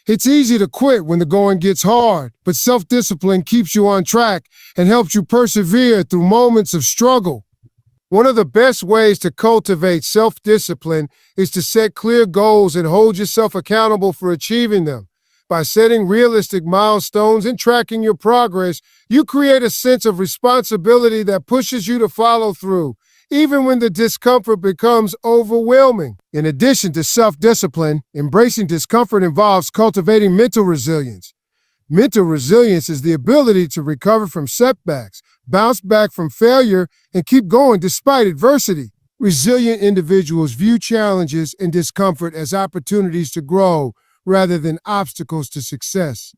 It's easy to quit when the going gets hard, but self-discipline keeps you on track and helps you persevere through moments of struggle. One of the best ways to cultivate self-discipline is to set clear goals and hold yourself accountable for achieving them. By setting realistic milestones and tracking your progress, you create a sense of responsibility that pushes you to follow through, even when the discomfort becomes overwhelming. In addition to self-discipline, embracing discomfort involves cultivating mental resilience. Mental resilience is the ability to recover from setbacks, bounce back from failure, and keep going despite adversity. Resilient individuals view challenges and discomfort as opportunities to grow rather than obstacles to success.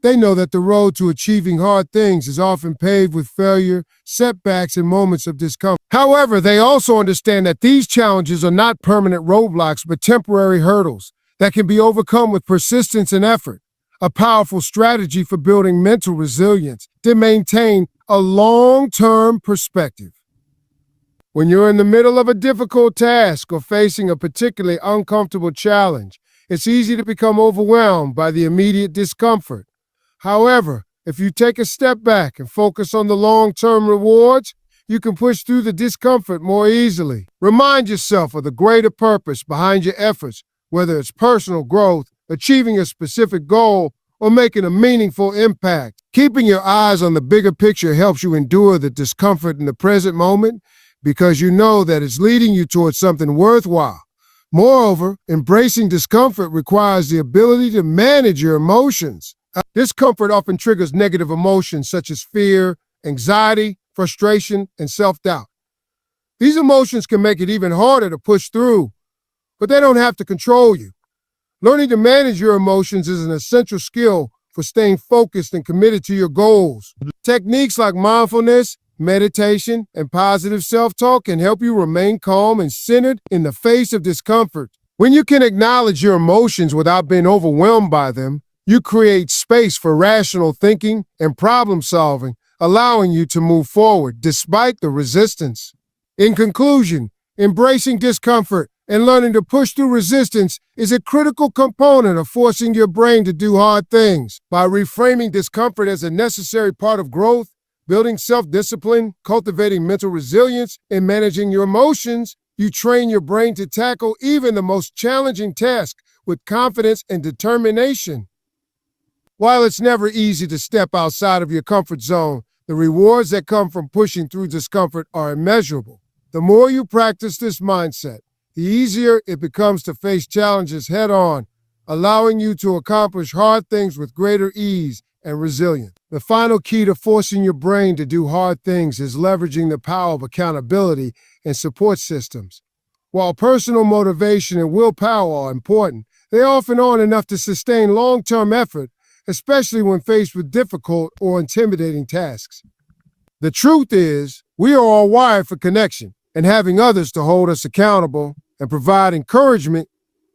They know that the road to achieving hard things is often paved with failure, setbacks, and moments of discomfort. However, they also understand that these challenges are not permanent roadblocks, but temporary hurdles that can be overcome with persistence and effort. A powerful strategy for building mental resilience to maintain a long-term perspective. When you're in the middle of a difficult task or facing a particularly uncomfortable challenge, it's easy to become overwhelmed by the immediate discomfort. However, if you take a step back and focus on the long-term rewards, you can push through the discomfort more easily. Remind yourself of the greater purpose behind your efforts, whether it's personal growth, achieving a specific goal, or making a meaningful impact. Keeping your eyes on the bigger picture helps you endure the discomfort in the present moment because you know that it's leading you towards something worthwhile. Moreover, embracing discomfort requires the ability to manage your emotions. Discomfort often triggers negative emotions such as fear, anxiety, frustration, and self-doubt. These emotions can make it even harder to push through, but they don't have to control you. Learning to manage your emotions is an essential skill for staying focused and committed to your goals. Techniques like mindfulness, meditation, and positive self-talk can help you remain calm and centered in the face of discomfort. When you can acknowledge your emotions without being overwhelmed by them, you create space for rational thinking and problem solving, allowing you to move forward despite the resistance. In conclusion, embracing discomfort and learning to push through resistance is a critical component of forcing your brain to do hard things. By reframing discomfort as a necessary part of growth, building self-discipline, cultivating mental resilience, and managing your emotions, you train your brain to tackle even the most challenging tasks with confidence and determination. While it's never easy to step outside of your comfort zone, the rewards that come from pushing through discomfort are immeasurable. The more you practice this mindset, the easier it becomes to face challenges head-on, allowing you to accomplish hard things with greater ease and resilience. The final key to forcing your brain to do hard things is leveraging the power of accountability and support systems. While personal motivation and willpower are important, they often aren't enough to sustain long-term effort, especially when faced with difficult or intimidating tasks. The truth is, we are all wired for connection, and having others to hold us accountable and provide encouragement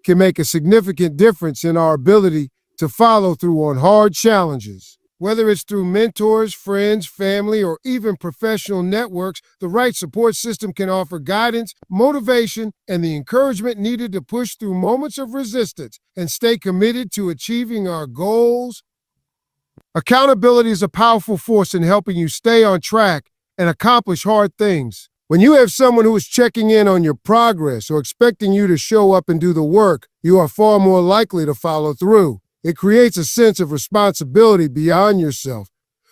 can make a significant difference in our ability to follow through on hard challenges. Whether it's through mentors, friends, family, or even professional networks, the right support system can offer guidance, motivation, and the encouragement needed to push through moments of resistance and stay committed to achieving our goals. Accountability is a powerful force in helping you stay on track and accomplish hard things. When you have someone who is checking in on your progress or expecting you to show up and do the work, you are far more likely to follow through. It creates a sense of responsibility beyond yourself,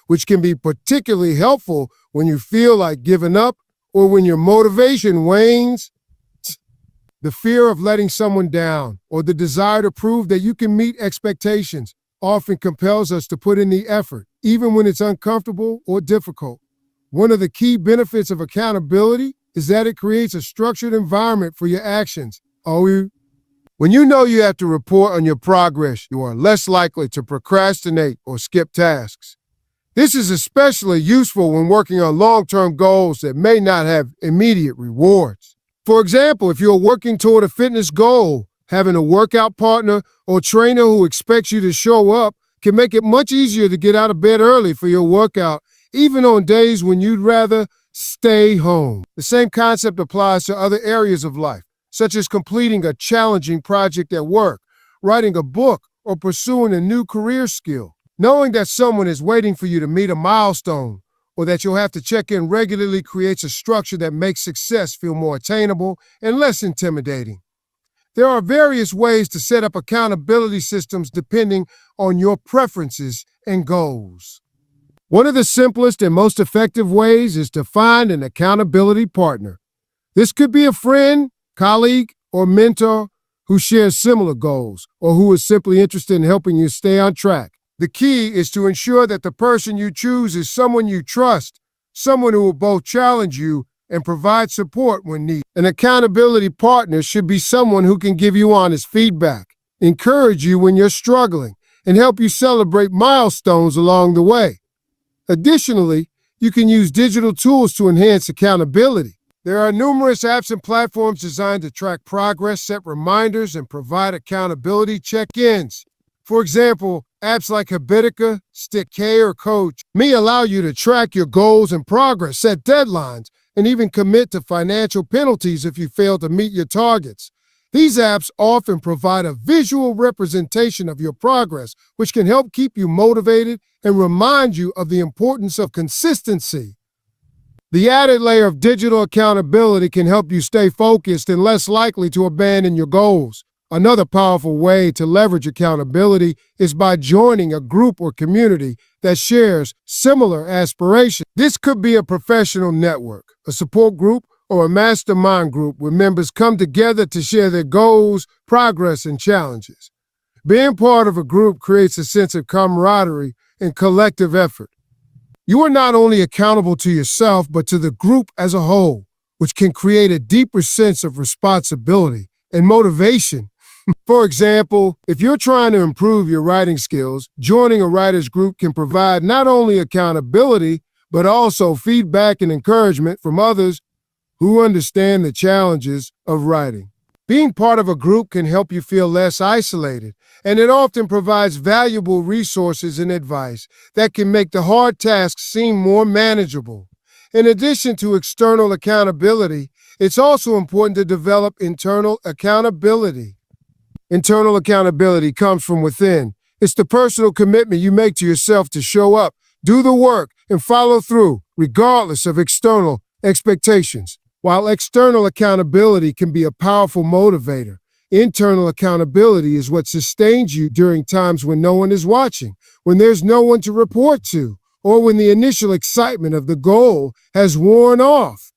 which can be particularly helpful when you feel like giving up or when your motivation wanes. The fear of letting someone down or the desire to prove that you can meet expectations often compels us to put in the effort, even when it's uncomfortable or difficult. One of the key benefits of accountability is that it creates a structured environment for your actions. When you know you have to report on your progress, you are less likely to procrastinate or skip tasks. This is especially useful when working on long-term goals that may not have immediate rewards. For example, if you're working toward a fitness goal, having a workout partner or trainer who expects you to show up can make it much easier to get out of bed early for your workout, even on days when you'd rather stay home. The same concept applies to other areas of life, such as completing a challenging project at work, writing a book, or pursuing a new career skill. Knowing that someone is waiting for you to meet a milestone, or that you'll have to check in regularly, creates a structure that makes success feel more attainable and less intimidating. There are various ways to set up accountability systems depending on your preferences and goals. One of the simplest and most effective ways is to find an accountability partner. This could be a friend, colleague, or mentor who shares similar goals or who is simply interested in helping you stay on track. The key is to ensure that the person you choose is someone you trust, someone who will both challenge you and provide support when needed. An accountability partner should be someone who can give you honest feedback, encourage you when you're struggling, and help you celebrate milestones along the way. Additionally, you can use digital tools to enhance accountability. There are numerous apps and platforms designed to track progress, set reminders, and provide accountability check-ins. For example, apps like Habitica, Stick-K, or Coach may allow you to track your goals and progress, set deadlines, and even commit to financial penalties if you fail to meet your targets. These apps often provide a visual representation of your progress, which can help keep you motivated and remind you of the importance of consistency. The added layer of digital accountability can help you stay focused and less likely to abandon your goals. Another powerful way to leverage accountability is by joining a group or community that shares similar aspirations. This could be a professional network, a support group, or a mastermind group where members come together to share their goals, progress, and challenges. Being part of a group creates a sense of camaraderie and collective effort. You are not only accountable to yourself, but to the group as a whole, which can create a deeper sense of responsibility and motivation. For example, if you're trying to improve your writing skills, joining a writer's group can provide not only accountability, but also feedback and encouragement from others who understand the challenges of writing. Being part of a group can help you feel less isolated, and it often provides valuable resources and advice that can make the hard tasks seem more manageable. In addition to external accountability, it's also important to develop internal accountability. Internal accountability comes from within. It's the personal commitment you make to yourself to show up, do the work, and follow through, regardless of external expectations. While external accountability can be a powerful motivator, internal accountability is what sustains you during times when no one is watching, when there's no one to report to, or when the initial excitement of the goal has worn off.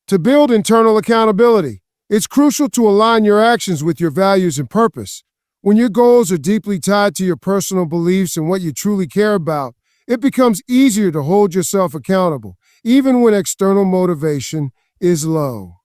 To build internal accountability, it's crucial to align your actions with your values and purpose. When your goals are deeply tied to your personal beliefs and what you truly care about, it becomes easier to hold yourself accountable, even when external motivation is low.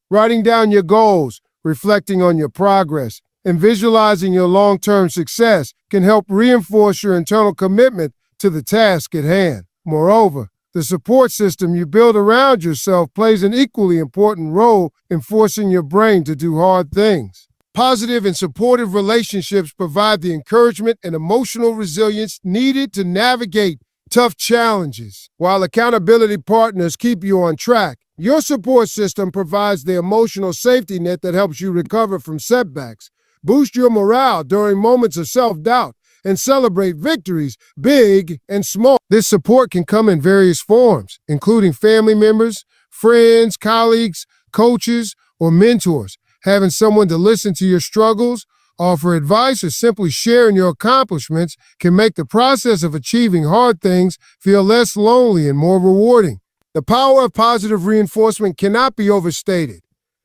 Writing down your goals, reflecting on your progress, and visualizing your long-term success can help reinforce your internal commitment to the task at hand. Moreover, the support system you build around yourself plays an equally important role in forcing your brain to do hard things. Positive and supportive relationships provide the encouragement and emotional resilience needed to navigate tough challenges. While accountability partners keep you on track, your support system provides the emotional safety net that helps you recover from setbacks, boost your morale during moments of self-doubt, and celebrate victories, big and small. This support can come in various forms, including family members, friends, colleagues, coaches, or mentors. Having someone to listen to your struggles, offer advice, or simply share in your accomplishments can make the process of achieving hard things feel less lonely and more rewarding. The power of positive reinforcement cannot be overstated.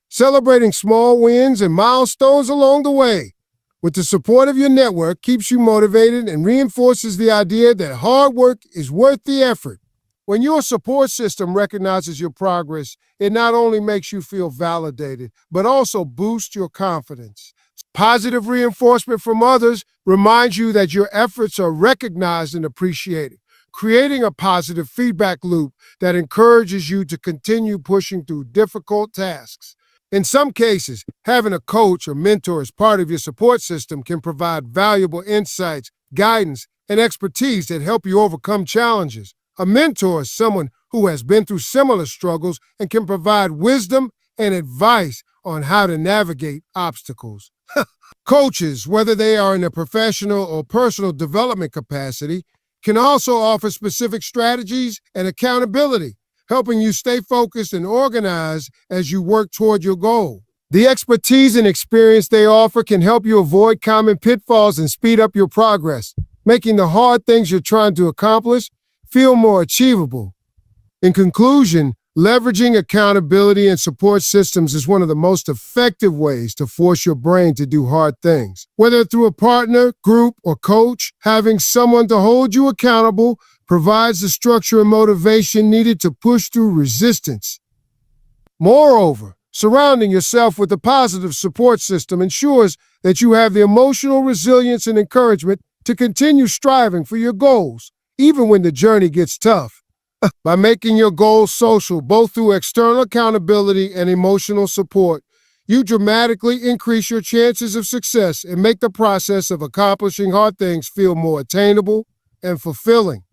Celebrating small wins and milestones along the way with the support of your network keeps you motivated and reinforces the idea that hard work is worth the effort. When your support system recognizes your progress, it not only makes you feel validated, but also boosts your confidence. Positive reinforcement from others reminds you that your efforts are recognized and appreciated, creating a positive feedback loop that encourages you to continue pushing through difficult tasks. In some cases, having a coach or mentor as part of your support system can provide valuable insights, guidance, and expertise that help you overcome challenges. A mentor is someone who has been through similar struggles and can provide wisdom and advice on how to navigate obstacles. Coaches, whether they are in a professional or personal development capacity, can also offer specific strategies and accountability, helping you stay focused and organized as you work toward your goal. The expertise and experience they offer can help you avoid common pitfalls and speed up your progress, making the hard things you're trying to accomplish feel more achievable. In conclusion, leveraging accountability and support systems is one of the most effective ways to force your brain to do hard things. Whether through a partner, group, or coach, having someone to hold you accountable provides the structure and motivation needed to push through resistance. Moreover, surrounding yourself with a positive support system ensures that you have the emotional resilience and encouragement to continue striving for your goals, even when the journey gets tough. By making your goals social, both through external accountability and emotional support, you dramatically increase your chances of success and make the process of accomplishing hard things feel more attainable and fulfilling.